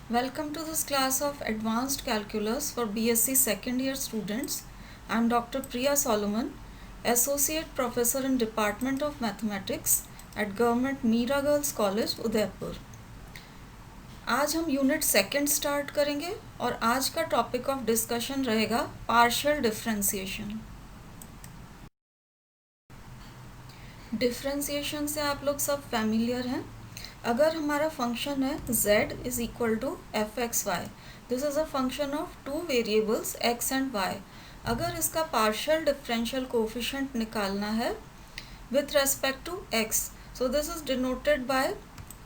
Welcome to this class of Advanced Calculus for BSc second year students. I am Dr. Priya Solomon, Associate Professor in Department of Mathematics at Government Meera Girls College, Udaipur. आज हम unit second start करेंगे और आज का topic of discussion रहेगा partial differentiation. Differentiation से आप लोग सब फैमिलियर हैं। अगर हमारा फंक्शन है z is equal to F X Y, this is a function of two variables x and y। अगर इसका पार्शियल डिफरेंशियल कोफिशिएंट निकालना है with respect to x, so this is denoted by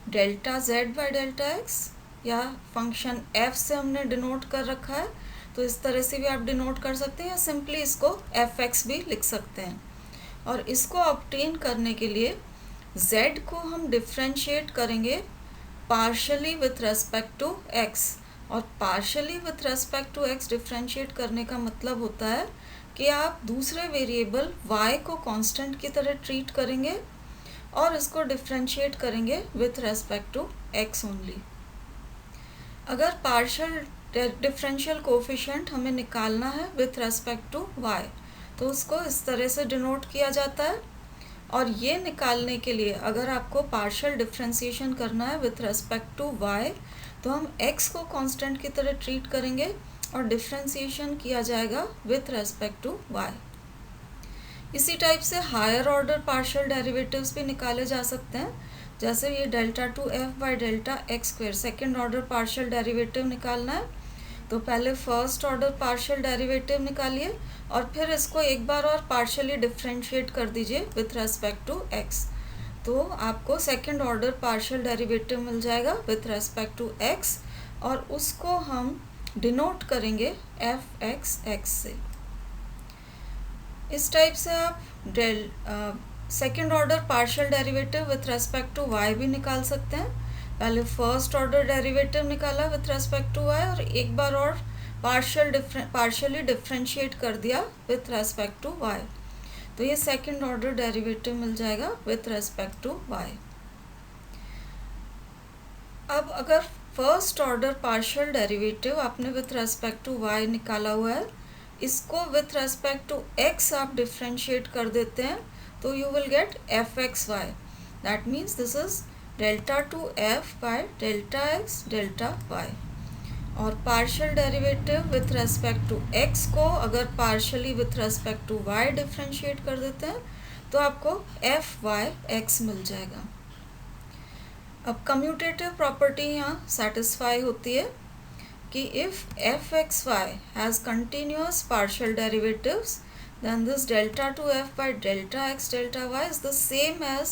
delta z by delta x, या function f से हमने denote कर रखा है तो इस तरह से भी आप डिनोट कर सकते हैं, या सिंपली इसको एफ एक्स भी लिख सकते हैं। और इसको ऑब्टेन करने के लिए z को हम डिफ्रेंशिएट करेंगे partially with respect to x, और partially with respect to x differentiate करने का मतलब होता है कि आप दूसरे वेरिएबल y को कांस्टेंट की तरह ट्रीट करेंगे और इसको डिफ्रेंशिएट करेंगे with respect to x only. अगर पार्शियल डिफरेंशियल कोफिशिएंट हमें निकालना है विथ रेस्पेक्ट टू y, तो उसको इस तरह से डिनोट किया जाता है। और ये निकालने के लिए अगर आपको पार्शियल डिफरेंशिएशन करना है विथ रेस्पेक्ट टू y, तो हम x को कांस्टेंट की तरह ट्रीट करेंगे और डिफरेंशिएशन किया जाएगा विथ रेस्पेक्ट टू y। इसी टाइप से हायर ऑर्डर पार्शियल डेरिवेटिव्स भी निकाले जा सकते हैं, जैसे ये delta two F by delta x square second order partial derivative निकालना है, तो पहले फर्स्ट ऑर्डर पार्शियल डेरिवेटिव निकालिए और फिर इसको एक बार और पार्शियली डिफरेंशिएट कर दीजिए विथ रेस्पेक्ट टू एक्स, तो आपको सेकेंड ऑर्डर पार्शियल डेरिवेटिव मिल जाएगा विथ रेस्पेक्ट टू एक्स, और उसको हम डिनोट करेंगे एफ एक्स एक्स से। इस टाइप से आप second order partial derivative with respect to Y भी निकाल सकते हैं। पहले फर्स्ट ऑर्डर डेरिवेटिव निकाला विथ रेस्पेक्ट टू वाई और एक बार और पार्शियली डिफरेंशिएट कर दिया विथ रेस्पेक्ट टू वाई, तो ये सेकेंड ऑर्डर डेरिवेटिव मिल जाएगा विथ रेस्पेक्ट टू वाई। अब अगर फर्स्ट ऑर्डर पार्शियल डेरिवेटिव आपने विथ रेस्पेक्ट टू वाई निकाला हुआ है, इसको विथ रेस्पेक्ट टू एक्स आप डिफरेंशिएट कर देते हैं, तो you will get F X Y. That means this is delta two F by delta X delta Y. और partial derivative with respect to X को अगर partially with respect to Y differentiate कर देते हैं तो आपको एफ वाई एक्स मिल जाएगा। अब कम्यूटेटिव प्रॉपर्टी यहाँ सेटिस्फाई होती है कि if F X Y has continuous partial derivatives, then this delta 2f by delta x delta y is the same as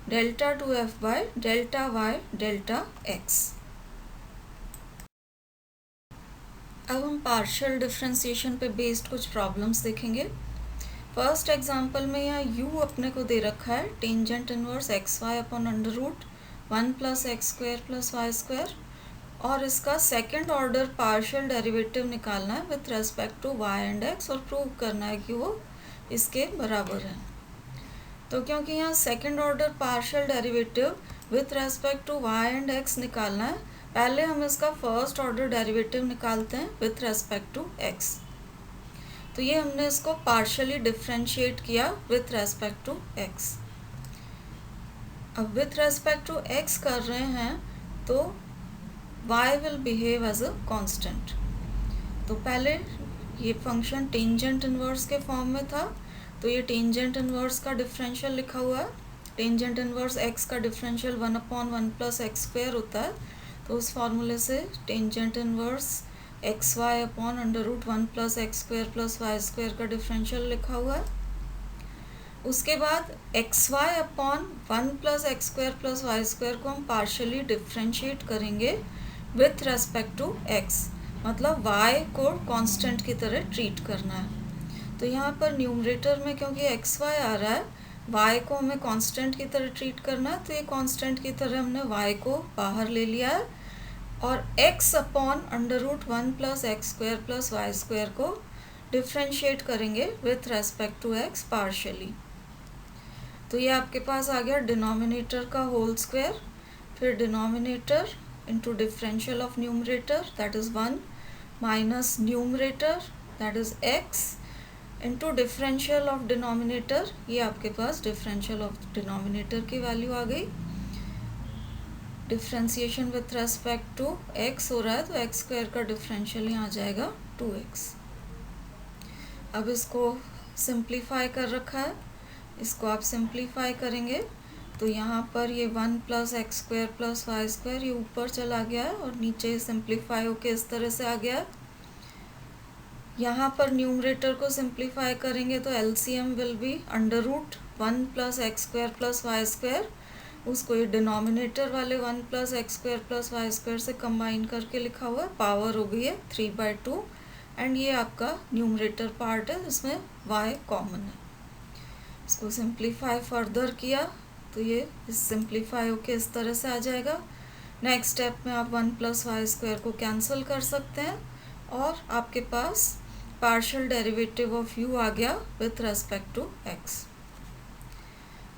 delta 2f by delta y delta x। अब हम partial differentiation पे based कुछ problems देखेंगे। First example में यहाँ u अपने को दे रखा है tangent inverse x Y upon under root 1 plus x square plus Y square, और इसका सेकेंड ऑर्डर पार्शियल डेरिवेटिव निकालना है with respect to y and x और प्रूव करना है कि वो इसके बराबर है। तो क्योंकि यहाँ second order partial derivative with respect to y and x निकालना है, पहले हम इसका फर्स्ट ऑर्डर डेरिवेटिव निकालते हैं विथ रेस्पेक्ट टू x। तो ये हमने इसको पार्शियली डिफरेंशिएट किया विथ रेस्पेक्ट टू x। अब विथ रेस्पेक्ट टू x कर रहे हैं तो y will behave as a constant. तो पहले ये फंक्शन टेंजेंट इनवर्स के फॉर्म में था, तो ये टेंजेंट इनवर्स का डिफरेंशियल लिखा हुआ है। टेंजेंट इनवर्स x का differential 1 upon 1 plus x square होता है, तो उस फार्मूले से tangent inverse x Y upon under root 1 plus x square plus Y square का डिफरेंशियल लिखा हुआ है। उसके बाद x Y upon 1 plus x square plus Y square को हम पार्शियली डिफरेंशिएट करेंगे विथ रेस्पेक्ट टू x, मतलब y को कांस्टेंट की तरह ट्रीट करना है। तो यहाँ पर न्यूमरेटर में क्योंकि एक्स वाई आ रहा है, y को हमें कांस्टेंट की तरह ट्रीट करना है, तो ये कांस्टेंट की तरह हमने y को बाहर ले लिया है और x upon under root 1 plus x square plus Y square को डिफ्रेंशिएट करेंगे with respect to x partially. तो ये आपके पास आ गया डिनोमिनेटर का होल स्क्वायर, फिर denominator into differential of numerator, that is 1, minus numerator, that is x, into differential of denominator, ये आपके पास differential of denominator की वैल्यू आ गई. Differentiation with respect to x हो रहा है, तो एक्स स्क्वायर का डिफरेंशियल यहाँ आ जाएगा 2x. अब इसको सिंप्लीफाई कर रखा है, इसको आप सिंप्लीफाई करेंगे तो यहाँ पर ये 1 plus x square plus Y square ये ऊपर चला गया है और नीचे सिंप्लीफाई होके इस तरह से आ गया है. यहाँ पर न्यूमरेटर को सिंप्लीफाई करेंगे तो LCM will be under root 1 plus x square plus Y square, उसको ये डिनोमिनेटर वाले 1 plus x square plus Y square से कंबाइन करके लिखा हुआ है. पावर हो गई है 3/2 एंड ये आपका न्यूमरेटर पार्ट है जिसमें y कॉमन है. इसको सिंप्लीफाई फर्दर किया तो ये सिंप्लीफाई होके इस तरह से आ जाएगा. नेक्स्ट स्टेप में आप 1 प्लस वाई स्क्वायर को कैंसिल कर सकते हैं और आपके पास पार्शियल डेरिवेटिव ऑफ u आ गया विथ रेस्पेक्ट टू x.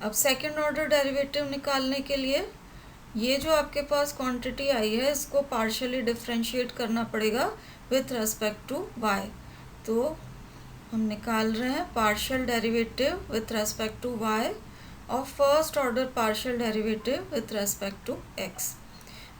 अब सेकेंड ऑर्डर डेरिवेटिव निकालने के लिए ये जो आपके पास क्वांटिटी आई है इसको पार्शियली डिफरेंशिएट करना पड़ेगा विथ रेस्पेक्ट टू y. तो हम निकाल रहे हैं partial derivative with respect to y और first order partial derivative with respect to x.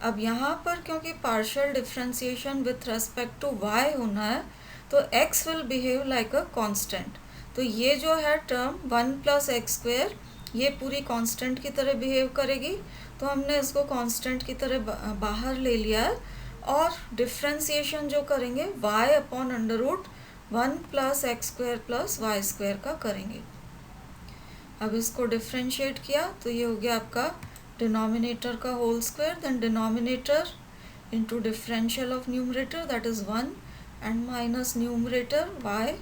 अब यहाँ पर क्योंकि partial differentiation with respect to y होना है तो x will behave like a constant. तो ये जो है टर्म 1 प्लस एक्स स्क्वायर ये पूरी कांस्टेंट की तरह बिहेव करेगी, तो हमने इसको कांस्टेंट की तरह बाहर ले लिया है और डिफरेंशिएशन जो करेंगे y upon under root 1 plus x square plus Y square का करेंगे. अब इसको डिफरेंशिएट किया तो ये हो गया आपका डिनोमिनेटर का whole square, then denominator into differential of numerator that is 1 and minus numerator y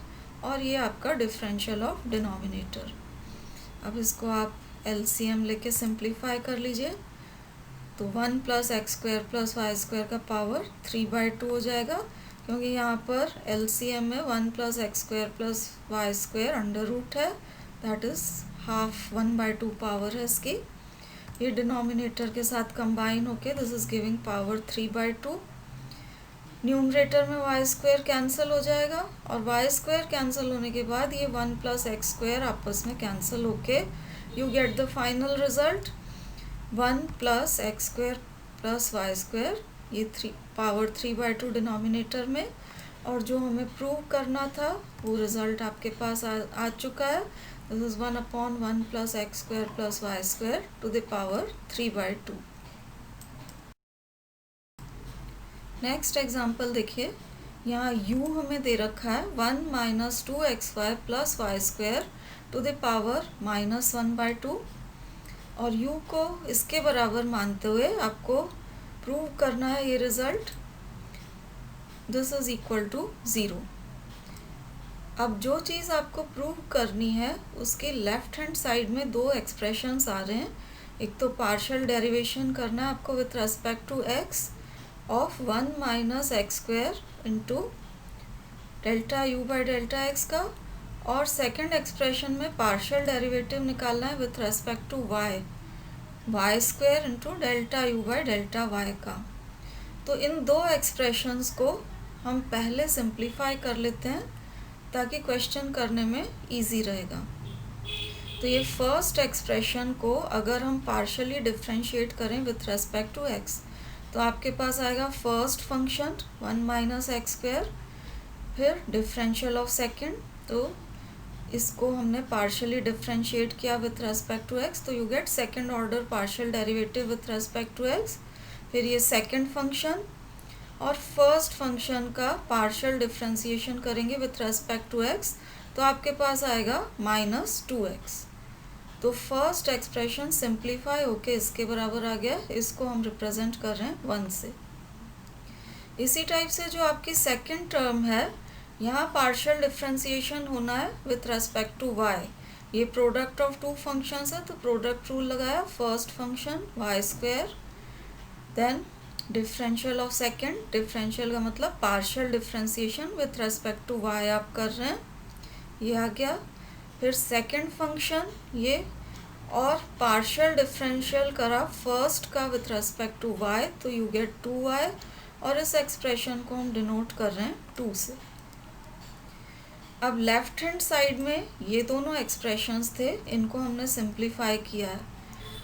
और ये आपका डिफरेंशियल ऑफ डिनोमिनेटर. अब इसको आप एलसीएम लेके सिंप्लीफाई कर लीजिए तो 1 plus x square plus Y square का पावर 3/2 हो जाएगा, क्योंकि यहाँ पर एलसीएम में 1 plus x square plus Y square under root है, दैट इज़ हाफ 1/2 पावर है इसकी. ये डिनोमिनेटर के साथ कंबाइन होके this is giving power 3/2. Numerator में वाई स्क्वायर कैंसिल हो जाएगा और वाई स्क्वायर कैंसिल होने के बाद ये 1 प्लस एक्स स्क्वायर आपस में कैंसिल होके you get the final result 1 plus x square plus Y square, ये पावर 3/2 डिनोमिनेटर में. और जो हमें प्रूव करना था वो रिजल्ट आपके पास आ चुका है. This is 1/1 plus x square plus Y square to the power 3/2. Next example देखिए, यहाँ u हमें दे रखा है 1 minus 2xy plus Y square to the power -1/2 और u को इसके बराबर मानते हुए आपको प्रूव करना है ये result this is equal to 0. अब जो चीज़ आपको प्रूव करनी है उसके लेफ्ट हैंड साइड में दो एक्सप्रेशंस आ रहे हैं. एक तो पार्शियल डेरिवेशन करना है आपको with respect to x of 1 minus x square into delta u by delta x का, और सेकंड एक्सप्रेशन में पार्शियल डेरिवेटिव निकालना है with respect to y square into delta u by delta y का. तो इन दो एक्सप्रेशंस को हम पहले सिंप्लीफाई कर लेते हैं ताकि क्वेश्चन करने में इजी रहेगा. तो ये फर्स्ट एक्सप्रेशन को अगर हम पार्शियली डिफरेंशिएट करें विथ रेस्पेक्ट टू एक्स तो आपके पास आएगा first function 1 minus x square, फिर डिफरेंशियल ऑफ सेकंड, तो इसको हमने पार्शियली डिफरेंशिएट किया विथ रेस्पेक्ट टू एक्स तो you get second order partial derivative with respect to x. फिर ये सेकंड फंक्शन और फर्स्ट फंक्शन का पार्शियल डिफरेंशिएशन करेंगे विथ रेस्पेक्ट टू एक्स तो आपके पास आएगा -2x. तो फर्स्ट एक्सप्रेशन सिंप्लीफाई होके इसके बराबर आ गया, इसको हम रिप्रेजेंट कर रहे हैं 1 से. इसी टाइप से जो आपकी सेकंड टर्म है यहाँ पार्शियल डिफरेंशिएशन होना है विथ रेस्पेक्ट टू y. ये प्रोडक्ट ऑफ टू फंक्शंस है तो प्रोडक्ट रूल लगाया, first function y square, then differential of second, differential का मतलब partial differentiation with respect to y आप कर रहे हैं, ये आ गया. फिर सेकंड फंक्शन ये और पार्शियल डिफरेंशियल करा फर्स्ट का विथ रेस्पेक्ट टू y, तो यू गेट 2y, और इस एक्सप्रेशन को हम डिनोट कर रहे हैं 2 से। अब लेफ्ट हैंड साइड में ये दोनों एक्सप्रेशंस थे, इनको हमने सिंप्लीफाई किया है।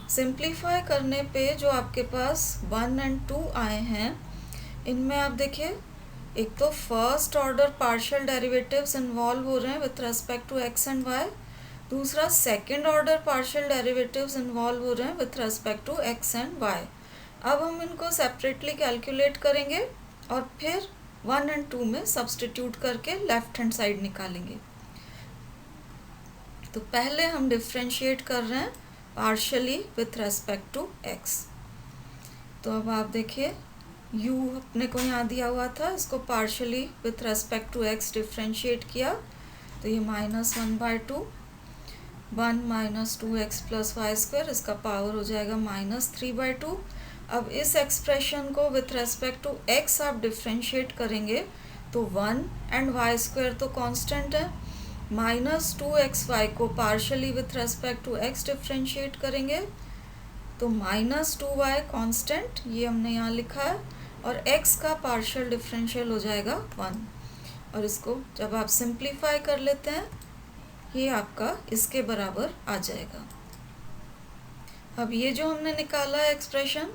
सिंप्लीफाई करने पे जो आपके पास 1 और 2 आए हैं, इनमें आप देखिए एक तो first order partial derivatives involve हो रहे हैं with respect to x and y, दूसरा second order partial derivatives involve हो रहे हैं with respect to x and y। अब हम इनको सेपरेटली कैलकुलेट करेंगे और फिर 1 और 2 में सब्सटीट्यूट करके लेफ्ट हैंड साइड निकालेंगे। तो पहले हम डिफ्रेंशिएट कर रहे हैं partially with respect to x। तो अब आप देखिए u अपने को यहाँ दिया हुआ था, इसको partially with respect to x differentiate किया, तो ये -1/2, 1 - 2x + y², इसका पावर हो जाएगा -3/2। अब इस एक्सप्रेशन को विथ रेस्पेक्ट टू x आप डिफ्रेंशिएट करेंगे तो 1 एंड y² तो कांस्टेंट है, -2xy को partially with respect to x differentiate करेंगे तो -2y कांस्टेंट, ये हमने यहाँ लिखा है, और x का पार्शियल डिफरेंशियल हो जाएगा 1। और इसको जब आप सिंप्लीफाई कर लेते हैं, ये आपका इसके बराबर आ जाएगा। अब ये जो हमने निकाला है एक्सप्रेशन,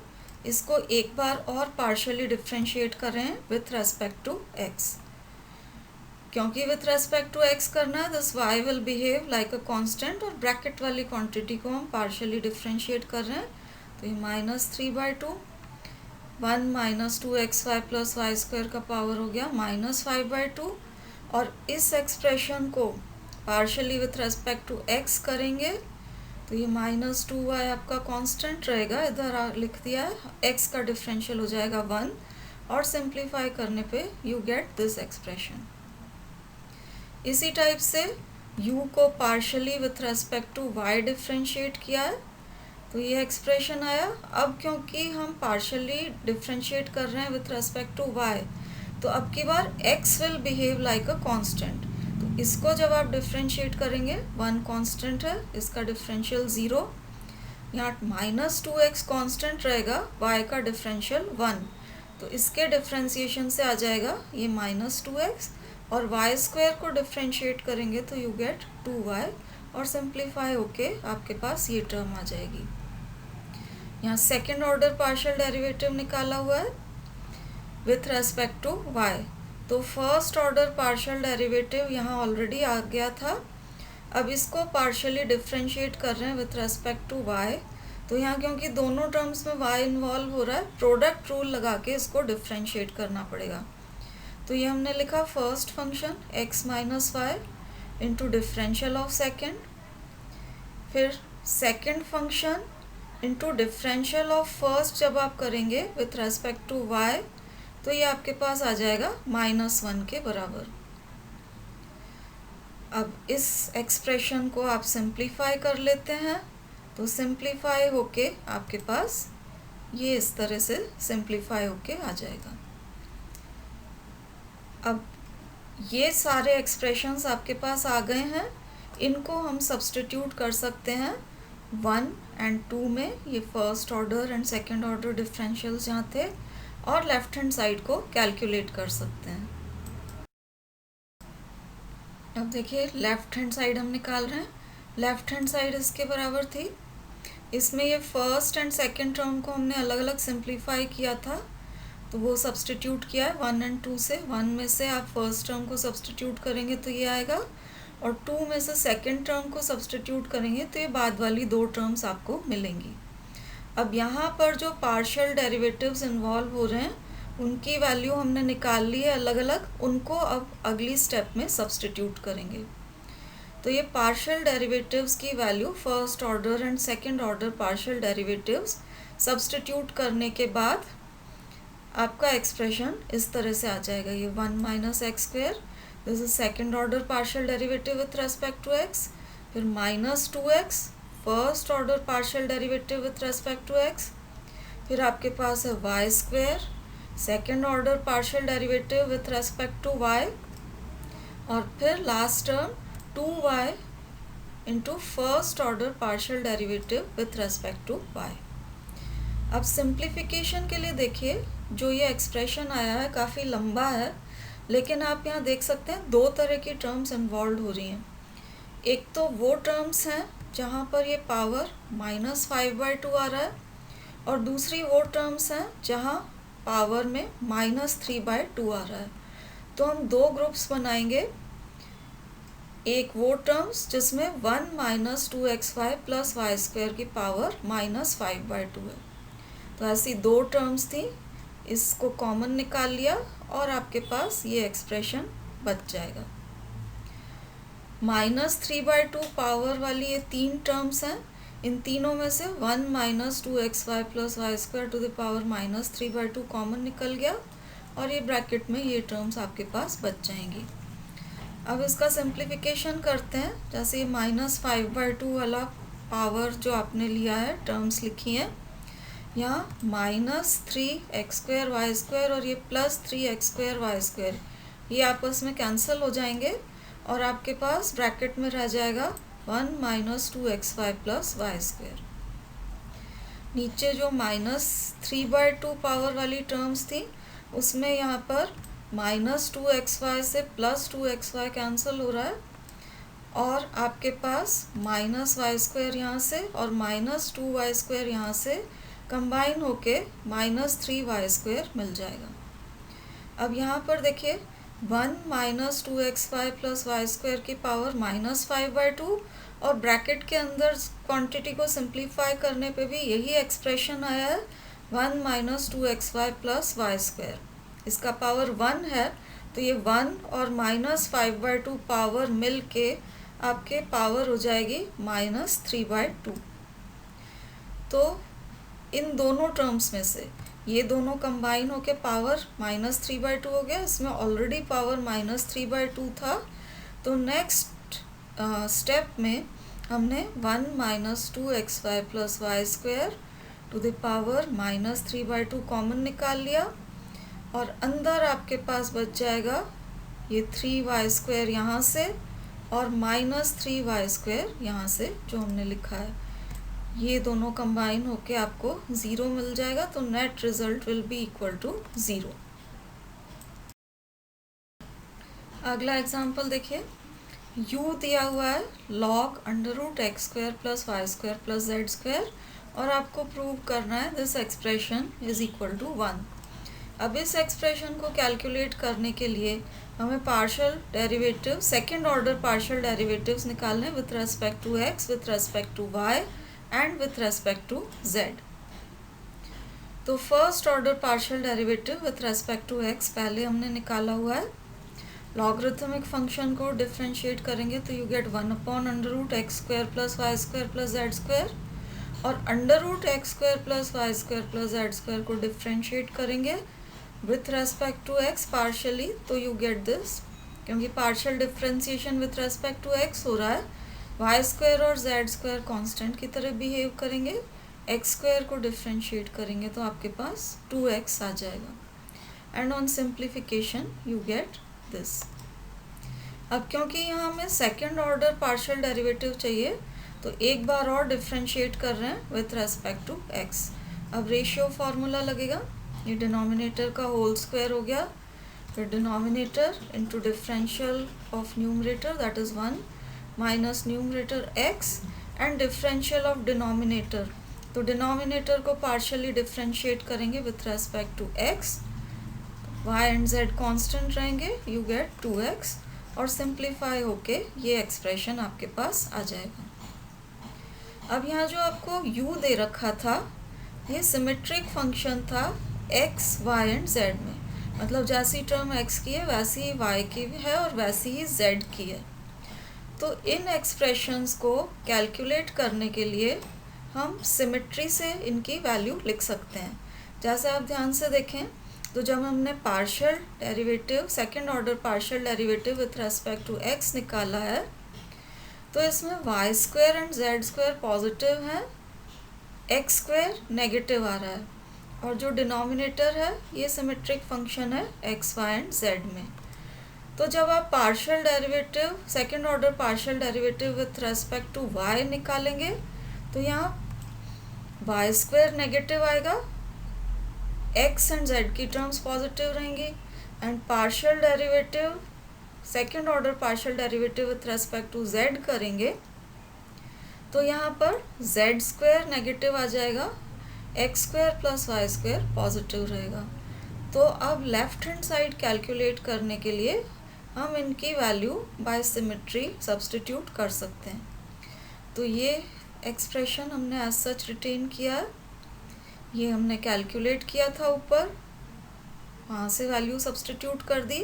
इसको एक बार और पार्शियली डिफरेंशिएट कर रहे हैं विथ रेस्पेक्ट टू x। क्योंकि विथ रेस्पेक्ट टू x करना है, this y will behave like a constant, और ब्रैकेट वाली क्वांटिटी को हम पार्शियली डिफरेंशिएट कर रहे हैं, तो ये -3/2, 1 - 2xy + y² का पावर हो गया -5/2, और इस एक्सप्रेशन को partially with respect to x करेंगे तो ये -2y आपका कांस्टेंट रहेगा, इधर लिख दिया है, x का डिफरेंशियल हो जाएगा 1, और सिंप्लीफाई करने पे यू गेट दिस एक्सप्रेशन। इसी टाइप से u को partially with respect to y differentiate किया है, तो ये एक्सप्रेशन आया। अब क्योंकि हम पार्शियली डिफरेंशिएट कर रहे हैं विथ रेस्पेक्ट टू y, तो अब की बार x will behave like a constant, तो इसको जब आप डिफरेंशिएट करेंगे, 1 कांस्टेंट है, इसका डिफरेंशियल 0, यहाँ -2x कांस्टेंट रहेगा, y का डिफरेंशियल 1, तो इसके डिफरेंशिएशन से आ जाएगा ये -2x, और y² को डिफरेंशिएट करेंगे तो यू गेट 2y, और सिंप्लीफाई होके आपके पास ये टर्म आ जाएगी। यहाँ सेकेंड ऑर्डर पार्शियल डेरिवेटिव निकाला हुआ है विथ रेस्पेक्ट टू y, तो फर्स्ट ऑर्डर पार्शियल डेरिवेटिव यहाँ ऑलरेडी आ गया था। अब इसको पार्शियली डिफरेंशिएट कर रहे हैं विथ रेस्पेक्ट टू y, तो यहाँ क्योंकि दोनों टर्म्स में y इन्वॉल्व हो रहा है, प्रोडक्ट रूल लगा के इसको डिफरेंशिएट करना पड़ेगा। तो ये हमने लिखा first function x - y into differential of second, फिर second function into differential of first जब आप करेंगे विथ रेस्पेक्ट टू y, तो ये आपके पास आ जाएगा -1 के बराबर। अब इस एक्सप्रेशन को आप सिंप्लीफाई कर लेते हैं, तो सिंप्लीफाई होके आपके पास ये इस तरह से सिंप्लीफाई होके आ जाएगा। अब ये सारे एक्सप्रेशंस आपके पास आ गए हैं, इनको हम सब्स्टिट्यूट कर सकते हैं 1 और 2 में, ये first order and second order differentials यहाँ थे, और लेफ्ट हैंड साइड को कैलकुलेट कर सकते हैं। अब देखिए लेफ्ट हैंड साइड हम निकाल रहे हैं, लेफ्ट हैंड साइड इसके बराबर थी, इसमें ये फर्स्ट एंड सेकंड टर्म को हमने अलग अलग सिंप्लीफाई किया था, तो वो सब्स्टिट्यूट किया है 1 और 2 से। 1 में से आप फर्स्ट टर्म को सब्स्टिट्यूट करेंगे तो ये आएगा, और 2 में से सेकंड टर्म को सब्स्टिट्यूट करेंगे तो ये बाद वाली 2 टर्म्स आपको मिलेंगी। अब यहाँ पर जो पार्शियल डेरिवेटिव्स इन्वॉल्व हो रहे हैं, उनकी वैल्यू हमने निकाल ली है अलग अलग, उनको अब अगली स्टेप में सब्स्टिट्यूट करेंगे। तो ये पार्शियल डेरिवेटिव्स की value first order and second order partial derivatives substitute करने के बाद आपका एक्सप्रेशन इस तरह से आ जाएगा, ये 1 - x², this is second order partial derivative with respect to x, फिर -2x first order partial derivative with respect to x, फिर आपके पास है y² second order partial derivative with respect to y, और फिर last term 2y into first order partial derivative with respect to y। अब simplification के लिए देखिए, जो ये एक्सप्रेशन आया है काफ़ी लंबा है, लेकिन आप यहाँ देख सकते हैं दो तरह की टर्म्स इन्वॉल्व हो रही हैं। एक तो वो टर्म्स हैं जहाँ पर ये पावर -5/2 आ रहा है, और दूसरी वो टर्म्स हैं जहाँ पावर में -3/2 आ रहा है। तो हम दो ग्रुप्स बनाएंगे, एक वो टर्म्स जिसमें 1 - 2xy प्लस वाई स्क्वायर की पावर -5/2 है। तो ऐसी दो टर्म्स थी, इसको कॉमन निकाल लिया और आपके पास ये एक्सप्रेशन बच जाएगा। -3/2 पावर वाली ये तीन टर्म्स हैं, इन तीनों में से 1 - 2xy plus Y square to the power -3/2 common निकल गया, और ये ब्रैकेट में ये टर्म्स आपके पास बच जाएंगी। अब इसका सिंप्लीफिकेशन करते हैं। जैसे ये -5/2 वाला पावर जो आपने लिया है, टर्म्स लिखी हैं, यहाँ -3x² y² और ये +3x² y², ये आपस में कैंसिल हो जाएंगे और आपके पास ब्रैकेट में रह जाएगा 1 - 2xy प्लस y²। नीचे जो -3/2 पावर वाली टर्म्स थी, उसमें यहाँ पर -2xy से +2xy कैंसिल हो रहा है, और आपके पास -y² यहाँ से और -2y² यहाँ से कंबाइन होके -3y² मिल जाएगा। अब यहाँ पर देखिए 1 - 2xy प्लस y² की पावर -5/2, और ब्रैकेट के अंदर क्वांटिटी को सिंप्लीफाई करने पे भी यही एक्सप्रेशन आया है, 1 - 2xy प्लस y²। इसका पावर 1 है, तो ये 1 और -5/2 पावर मिल के आपके पावर हो जाएगी -3/2। तो इन दोनों टर्म्स में से ये दोनों कंबाइन होके पावर -3/2 हो गया। इसमें ऑलरेडी पावर -3/2 था, तो नेक्स्ट स्टेप में हमने 1 - 2xy plus y² to the power -3/2 common निकाल लिया, और अंदर आपके पास बच जाएगा ये 3y² यहाँ से और -3y² यहाँ से जो हमने लिखा है, ये दोनों कंबाइन होके आपको 0 मिल जाएगा। तो net result will be equal to 0। अगला एग्जांपल देखिए, u दिया हुआ है log √x² plus y² plus z², और आपको प्रूव करना है this expression is equal to 1। अब इस एक्सप्रेशन को कैलकुलेट करने के लिए हमें partial derivative, second order partial derivatives निकालने with respect to x, with respect to y and with respect to z। तो first order partial derivative with respect to x पहले हमने निकाला हुआ है। लॉगरिथमिक फंक्शन को डिफरेंशिएट करेंगे तो you gate 1/√x² plus y² plus z², और √x² plus y² plus z² को डिफरेंशिएट करेंगे with respect to x partially, तो यू गेट दिस। क्योंकि partial differentiation with respect to x हो रहा है, y² और z² कांस्टेंट की तरह बिहेव करेंगे, x² को डिफरेंशिएट करेंगे तो आपके पास 2x आ जाएगा, and on simplification you get this. अब क्योंकि यहाँ हमें सेकेंड ऑर्डर पार्शियल डेरिवेटिव चाहिए, तो एक बार और डिफरेंशिएट कर रहे हैं विथ रेस्पेक्ट टू x। अब रेशियो फार्मूला लगेगा, ये डिनोमिनेटर का होल स्क्वायर हो गया, फिर denominator into differential of numerator that is 1 minus numerator x and differential of denominator. तो डिनोमिनेटर को पार्शियली डिफरेंशिएट करेंगे with respect to x, y and z constant रहेंगे, यू गेट 2x, और simplify होके ये एक्सप्रेशन आपके पास आ जाएगा। अब यहाँ जो आपको u दे रखा था, ये सिमेट्रिक फंक्शन था x, y एंड z में, मतलब जैसी टर्म x की है वैसी ही y की है और वैसी ही z की है। तो इन एक्सप्रेशंस को कैलकुलेट करने के लिए हम सिमेट्री से इनकी वैल्यू लिख सकते हैं। जैसे आप ध्यान से देखें, तो जब हमने partial derivative, second order partial derivative with respect to x निकाला है, तो इसमें y² एंड z² पॉजिटिव है, x² नेगेटिव आ रहा है, और जो डिनोमिनेटर है ये सिमेट्रिक फंक्शन है x, y एंड z में। तो जब आप partial derivative second order partial derivative with respect to y निकालेंगे तो यहाँ वाई स्क्वायर नेगेटिव आएगा, x एंड z की टर्म्स पॉजिटिव रहेंगी, and partial derivative second order partial derivative with respect to z करेंगे तो यहाँ पर z स्क्वायर नेगेटिव आ जाएगा, x square plus Y square positive रहेगा। तो अब लेफ्ट हैंड साइड कैलकुलेट करने के लिए हम इनकी वैल्यू बाय सिमेट्री सब्स्टिट्यूट कर सकते हैं। तो ये एक्सप्रेशन हमने एज सच रिटेन किया है, ये हमने कैलकुलेट किया था ऊपर, वहाँ से वैल्यू सब्स्टिट्यूट कर दी,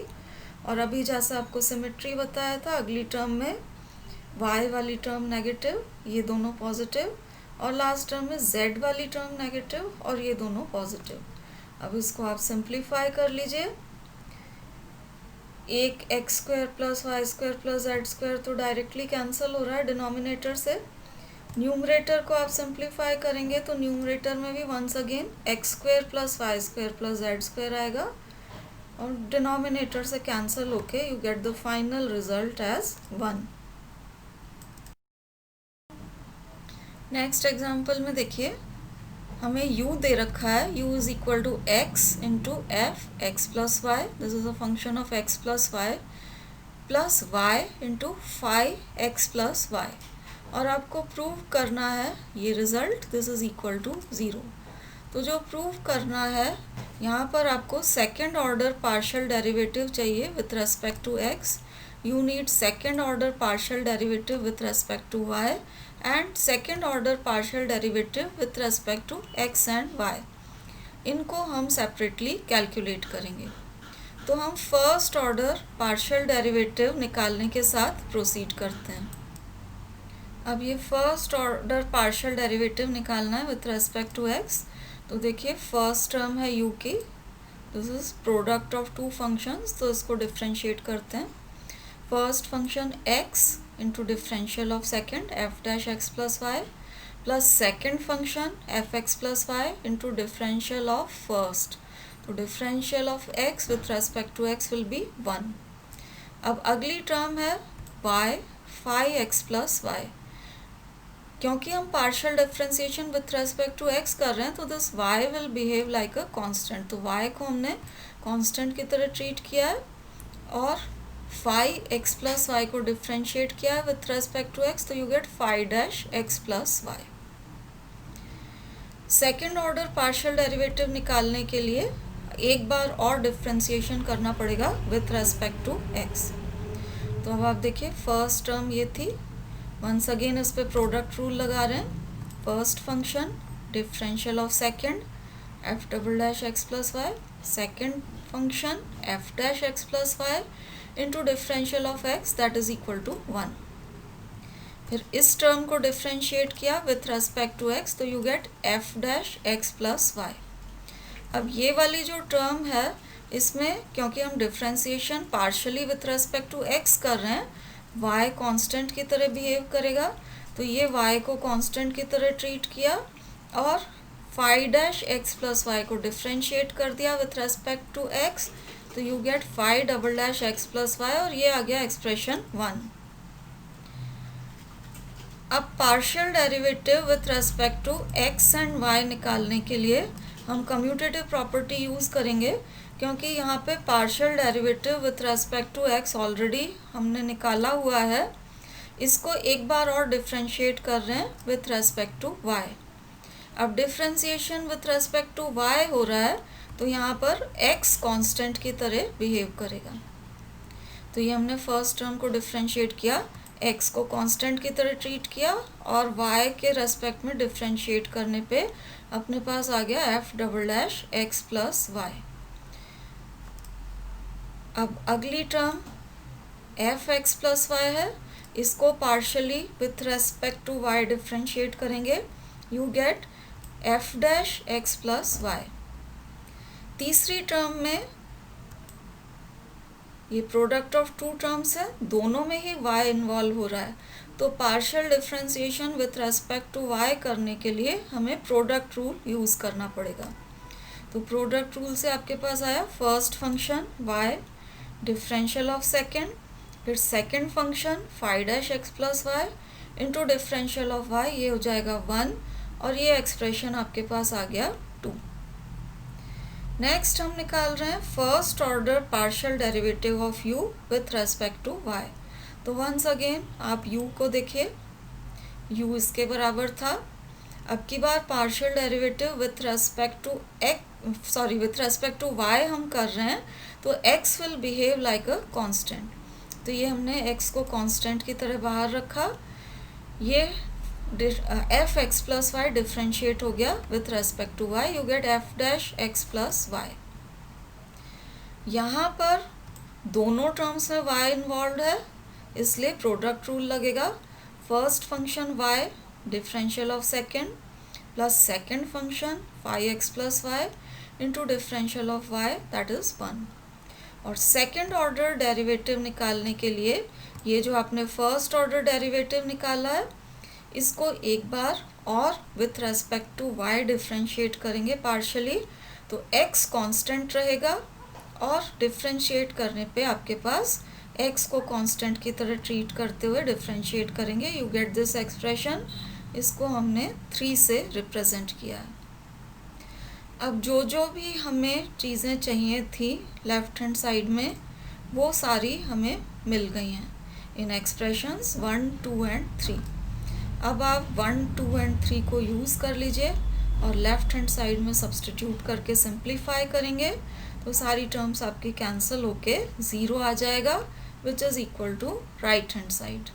और अभी जैसा आपको सिमेट्री बताया था अगली टर्म में y वाली टर्म नेगेटिव, ये दोनों पॉजिटिव, और लास्ट टर्म में z वाली टर्म नेगेटिव और ये दोनों पॉजिटिव। अब इसको आप सिंप्लीफाई कर लीजिए, एक x square plus Y square plus Z square तो डायरेक्टली कैंसिल हो रहा है डिनोमिनेटर से। न्यूमरेटर को आप सिंप्लीफाई करेंगे तो न्यूमरेटर में भी once again x square plus Y square plus Z square आएगा, और डिनोमिनेटर से कैंसिल होके you get the final result as 1। Next example में देखिए, हमें u दे रखा है, u is equal to x into f x plus y, this is a function of x plus Y, plus Y into five x plus y, और आपको prove करना है ये result, this is equal to 0। तो जो prove करना है यहाँ पर आपको सेकेंड ऑर्डर पार्शियल डेरिवेटिव चाहिए with respect to x, you need second order partial derivative with respect to y and second order partial derivative with respect to x and y। इनको हम सेपरेटली कैलकुलेट करेंगे। तो हम first order partial derivative निकालने के साथ proceed करते हैं। अब ये फर्स्ट ऑर्डर पार्शियल डेरिवेटिव निकालना है विथ रेस्पेक्ट टू x। तो देखिए फर्स्ट टर्म है u की, this is product of two functions, तो इसको डिफ्रेंशिएट करते हैं। First function x into differential of second F dash x plus Y, plus second function F x plus Y into differential of first, तो differential of x with respect to x will be 1। अब अगली term है y five x plus Y, क्योंकि हम partial differentiation with respect to x कर रहे हैं तो this y will behave like a constant, तो y को हमने कांस्टेंट की तरह ट्रीट किया है, और फाइव एक्स प्लस वाई को डिफ्रेंशिएट किया है विथ रेस्पेक्ट टू x, तो you get five dash x plus y. Second order partial derivative निकालने के लिए एक बार और डिफ्रेंसिएशन करना पड़ेगा विथ रेस्पेक्ट टू x। तो अब आप देखिए फर्स्ट टर्म ये थी, वंस अगेन इस पे प्रोडक्ट रूल लगा रहे हैं। First function differential of second f double dash x plus y, second function f dash x plus Y into differential of x that is equal to 1। फिर इस term को differentiate किया with respect to x, तो you get F dash x plus Y. अब ये वाली जो term है इसमें क्योंकि हम differentiation partially with respect to x कर रहे हैं, y कांस्टेंट की तरह बिहेव करेगा, तो ये y को कांस्टेंट की तरह ट्रीट किया, और five dash x plus y को डिफरेंशिएट कर दिया विथ रेस्पेक्ट टू x, तो you get five double dash x plus y, और ये आ गया एक्सप्रेशन 1। अब partial derivative with respect to x and y निकालने के लिए हम कम्यूटेटिव प्रॉपर्टी यूज़ करेंगे, क्योंकि यहाँ पे partial derivative with respect to x already हमने निकाला हुआ है, इसको एक बार और डिफ्रेंशिएट कर रहे हैं विथ रेस्पेक्ट टू y। अब differentiation with respect to y हो रहा है, तो यहाँ पर x कांस्टेंट की तरह बिहेव करेगा। तो ये हमने फर्स्ट टर्म को डिफ्रेंशिएट किया, x को कांस्टेंट की तरह ट्रीट किया, और y के रेस्पेक्ट में डिफ्रेंशिएट करने पे अपने पास आ गया F double dash x plus Y. अब अगली term F x plus Y है, इसको partially with respect to y differentiate करेंगे, you get F dash x plus Y. तीसरी टर्म में ये प्रोडक्ट ऑफ टू टर्म्स है, दोनों में ही y इन्वॉल्व हो रहा है, तो partial differentiation with respect to y करने के लिए हमें प्रोडक्ट रूल यूज़ करना पड़ेगा। तो प्रोडक्ट रूल से आपके पास आया first function y differential of second, फिर second function five dash x plus Y into differential of Y, ये हो जाएगा 1 और ये एक्सप्रेशन आपके पास आ गया 2। नेक्स्ट हम निकाल रहे हैं first order partial derivative of u with respect to y। तो वंस अगेन आप u को देखिए, u इसके बराबर था। अब की बार partial derivative with respect to with respect to y हम कर रहे हैं, तो x will behave like a constant. तो ये हमने x को कांस्टेंट की तरह बाहर रखा। ये f x plus y differentiate हो गया with respect to y, you get F dash x plus y. यहाँ पर दोनों टर्म्स में y इन्वॉल्व है, इसलिए प्रोडक्ट रूल लगेगा। First function y differential of second plus second function five x plus Y into differential of y, that is 1। और second order derivative निकालने के लिए ये जो आपने फर्स्ट ऑर्डर डेरिवेटिव निकाला है, इसको एक बार और with respect to y differentiate करेंगे पार्शली, तो x कांस्टेंट रहेगा और डिफ्रेंशिएट करने पे आपके पास x को कांस्टेंट की तरह ट्रीट करते हुए डिफ्रेंशिएट करेंगे, यू गेट दिस एक्सप्रेशन। इसको हमने 3 से रिप्रेजेंट किया है। अब जो जो भी हमें चीज़ें चाहिए थी लेफ्ट हैंड साइड में, वो सारी हमें मिल गई हैं इन एक्सप्रेशंस 1, 2 एंड 3। अब आप 1, 2 एंड 3 को यूज़ कर लीजिए और लेफ्ट हैंड साइड में सब्सटीट्यूट करके सिंप्लीफाई करेंगे, तो सारी टर्म्स आपकी कैंसिल होके 0 आ जाएगा, which is equal to right hand side.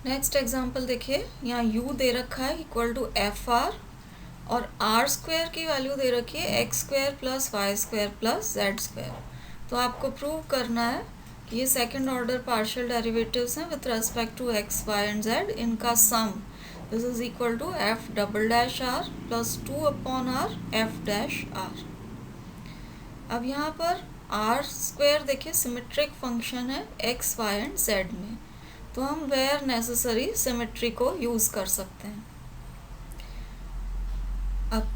Next example देखिए, यहाँ u दे रखा है इक्वल टू एफ आर और आर स्क्वायर की वैल्यू दे रखी है x square plus Y square plus Z square. तो आपको प्रूव करना है कि ये सेकंड ऑर्डर पार्शियल डेरिवेटिव्स हैं with respect to X Y and Z, इनका sum this is equal to F double dash R plus 2 upon r f dash r. अब यहाँ पर आर स्क्वायर देखिए सिमेट्रिक फंक्शन है एक्स वाई एंड जेड में, तो हम वेयर नेसेसरी सिमेट्री को यूज़ कर सकते हैं। अब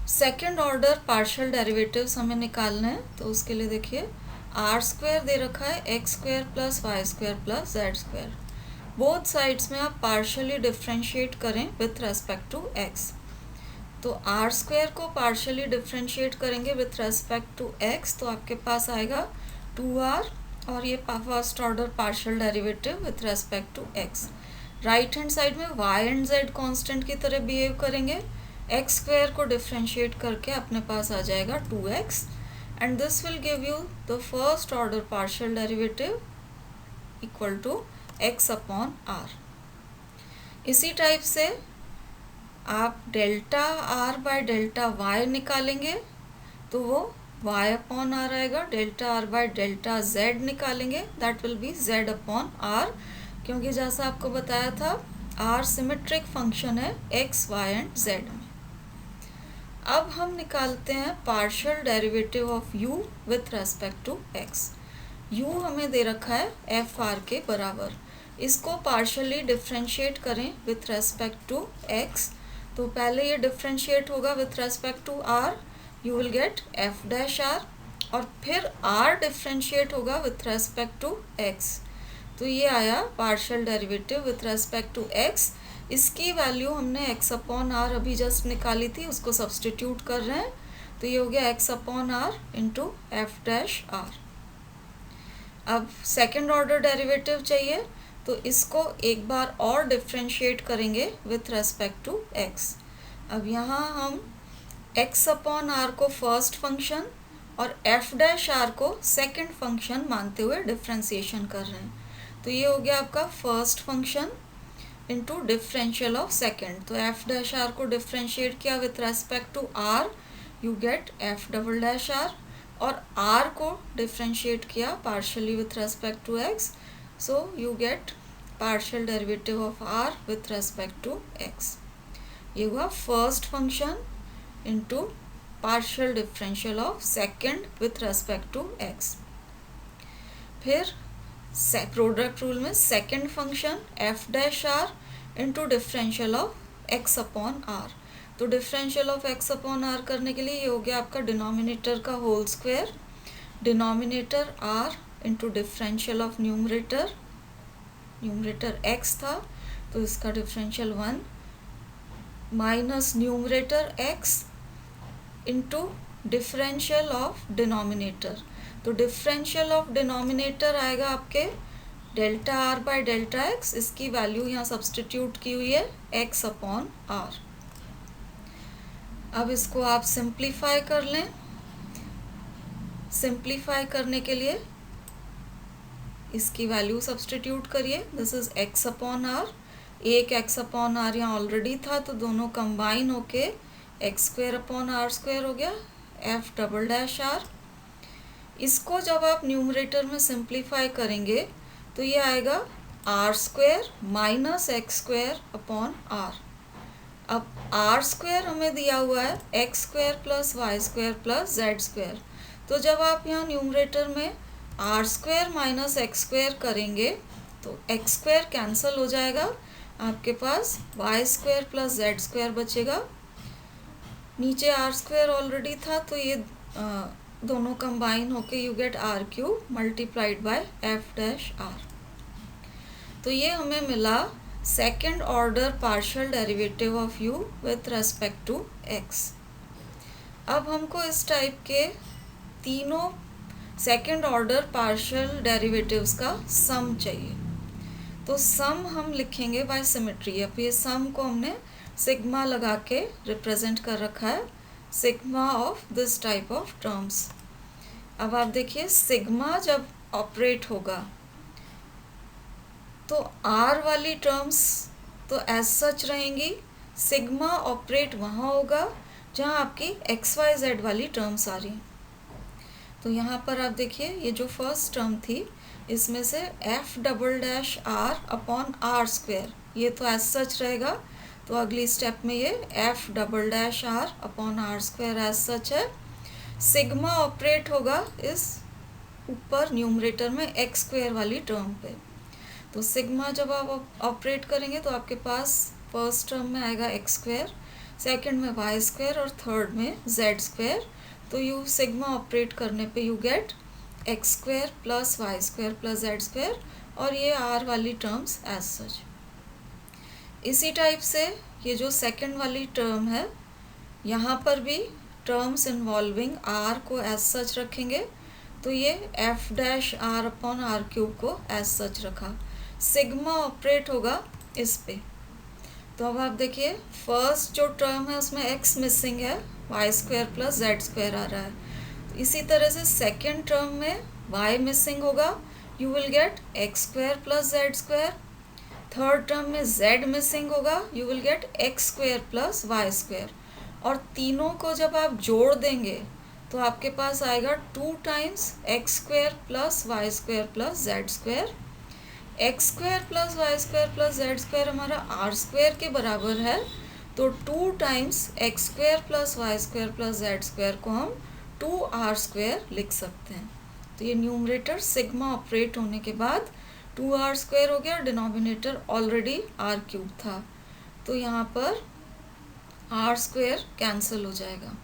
सेकेंड ऑर्डर पार्शियल डेरिवेटिव्स हमें निकालने हैं, तो उसके लिए देखिए आर स्क्वायर दे रखा है x square plus Y square plus Z square. Both sides में आप पार्शियली डिफ्रेंशिएट करें विथ रेस्पेक्ट टू एक्स। तो आर स्क्वायर को पार्शियली डिफ्रेंशिएट करेंगे विथ रेस्पेक्ट टू एक्स, तो आपके पास आएगा 2r और ये first order partial derivative with respect to x. Right hand side में y एंड z कांस्टेंट की तरह बिहेव करेंगे, एक्स स्क्वायर को डिफ्रेंशिएट करके अपने पास आ जाएगा 2x and this will give you the first order partial derivative equal to x upon r। इसी टाइप से आप delta r by delta y निकालेंगे, तो वो y अपॉन आर आएगा। Delta r by delta z निकालेंगे, that will be z upon r, क्योंकि जैसा आपको बताया था r सिमेट्रिक फंक्शन है x, y एंड z में। अब हम निकालते हैं partial derivative of u with respect to x। u हमें दे रखा है एफ आर के बराबर, इसको पार्शियली डिफ्रेंशिएट करें विथ रेस्पेक्ट टू x। तो पहले ये डिफ्रेंशिएट होगा with respect to r, you will get F dash r, और फिर r डिफ्रेंशिएट होगा विथ रेस्पेक्ट टू x। तो ये आया partial derivative with respect to x। इसकी वैल्यू हमने x अपॉन r अभी जस्ट निकाली थी, उसको सब्सटीट्यूट कर रहे हैं, तो ये हो गया x upon r into f dash r. अब सेकेंड ऑर्डर डेरिवेटिव चाहिए, तो इसको एक बार और डिफ्रेंशिएट करेंगे विथ रेस्पेक्ट टू x। अब यहाँ हम x अपॉन आर को फर्स्ट फंक्शन और एफ डैश आर को सेकेंड फंक्शन मानते हुए डिफ्रेंसिएशन कर रहे हैं, तो ये हो गया आपका first function into differential of second. तो एफ डैश आर को डिफ्रेंशिएट किया with respect to r, you get f double dash r, और आर को डिफ्रेंशिएट किया partially with respect to x, so you get partial derivative of r with respect to x. ये हुआ first function into partial differential of second with respect to x. फिर product rule में second function f dash are into differential of X upon R. तो differential of X upon R करने के लिए ये हो गया आपका डिनोमिनेटर का whole square, denominator R into differential of numerator, numerator X था तो इसका differential 1 minus numerator X into differential of denominator. तो डिफरेंशियल ऑफ डिनोमिनेटर आएगा आपके delta R by delta X, इसकी वैल्यू यहाँ सब्सटीट्यूट की हुई है एक्स अपॉन आर। अब इसको आप सिंप्लीफाई कर लें। सिंप्लीफाई करने के लिए इसकी वैल्यू सब्सटीट्यूट करिए, this is x upon r, एक एक्स अपॉन आर यहाँ ऑलरेडी था तो दोनों कंबाइन होके x square upon are square हो गया, एफ डबल डैश आर। इसको जब आप न्यूमरेटर में सिंप्लीफाई करेंगे तो ये आएगा R square minus x square upon R. अब आर स्क्वायर हमें दिया हुआ है x square plus Y square plus Z square, तो जब आप यहाँ न्यूमरेटर में R square minus x square करेंगे तो एक्स स्क्वायर कैंसिल हो जाएगा, आपके पास Y square plus Z square बचेगा। नीचे आर स्क्वायर ऑलरेडी था तो ये दोनों कंबाइन होके you get r cube multiplied by f dash r. तो ये हमें मिला second order partial derivative of u with respect to x. अब हमको इस टाइप के तीनों सेकेंड ऑर्डर पार्शियल डेरिवेटिव्स का सम चाहिए, तो सम हम लिखेंगे बाय सिमेट्री। अब ये सम को हमने सिग्मा लगा के रिप्रेजेंट कर रखा है, sigma of this type of terms. अब आप देखिए सिग्मा जब ऑपरेट होगा तो आर वाली टर्म्स तो एज सच रहेंगी, सिग्मा ऑपरेट वहाँ होगा जहाँ आपकी एक्स वाई जेड वाली टर्म्स आ रही हैं। तो यहाँ पर आप देखिए ये जो फर्स्ट टर्म थी इसमें से f double dash are upon are square ये तो एज सच रहेगा, तो अगली स्टेप में ये F double dash are upon are square as such है। सिग्मा ऑपरेट होगा इस ऊपर न्यूमरेटर में एक्स स्क्वायर वाली टर्म पे, तो सिग्मा जब आप ऑपरेट करेंगे तो आपके पास फर्स्ट टर्म में आएगा एक्स स्क्वायर, सेकेंड में वाई स्क्वायर और थर्ड में जेड स्क्वायर। तो यू सिग्मा ऑपरेट करने पे you get x square plus Y square plus Z square, और ये आर वाली टर्म्स एज सच। इसी टाइप से ये जो सेकेंड वाली टर्म है यहाँ पर भी टर्म्स इन्वॉल्विंग आर को एज सच रखेंगे, तो ये f dash are upon r cube को एज सच रखा। सिग्मा ऑपरेट होगा इस पे, तो अब आप देखिए फर्स्ट जो टर्म है उसमें एक्स मिसिंग है, Y square plus Z square आ रहा है। तो इसी तरह से सेकेंड टर्म में वाई मिसिंग होगा, you will get x square plus Z square. Third term में जेड मिसिंग होगा, you will get x square plus Y square. और तीनों को जब आप जोड़ देंगे तो आपके पास आएगा 2 times x square plus Y square plus Z square. X square plus Y square plus Z square हमारा आर स्क्वायर के बराबर है, तो 2 times x square plus Y square plus Z square को हम 2 आर स्क्वायर लिख सकते हैं। तो ये न्यूमरेटर सिग्मा ऑपरेट होने के बाद 2 आर स्क्वायर हो गया, डिनोमिनेटर ऑलरेडी आर क्यूब था, तो यहाँ पर आर स्क्वायर कैंसिल हो जाएगा।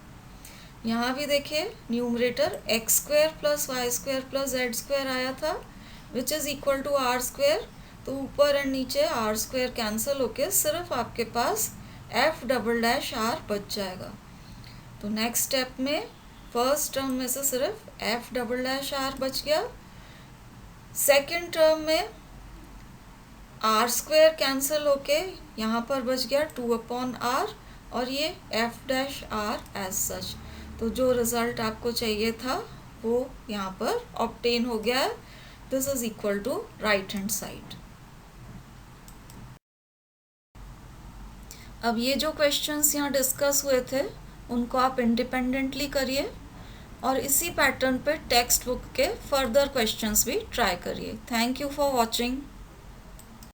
यहाँ भी देखिए numerator x square plus Y square plus Z square आया था which is equal to r square, तो ऊपर एंड नीचे आर स्क्वायर कैंसिल होके सिर्फ आपके पास एफ डबल डैश आर बच जाएगा। तो नेक्स्ट स्टेप में फर्स्ट टर्म में से सिर्फ एफ डबल डैश आर बच गया, सेकेंड टर्म में आर स्क्वायर कैंसिल होके यहाँ पर बच गया 2 अपॉन आर और ये f dash r as such. तो जो रिज़ल्ट आपको चाहिए था वो यहाँ पर ऑब्टेन हो गया है, this is equal to right hand side. अब ये जो क्वेश्चंस यहाँ डिस्कस हुए थे उनको आप इंडिपेंडेंटली करिए और इसी पैटर्न पे टेक्स्ट बुक के फर्दर क्वेश्चंस भी ट्राई करिए। Thank you for watching.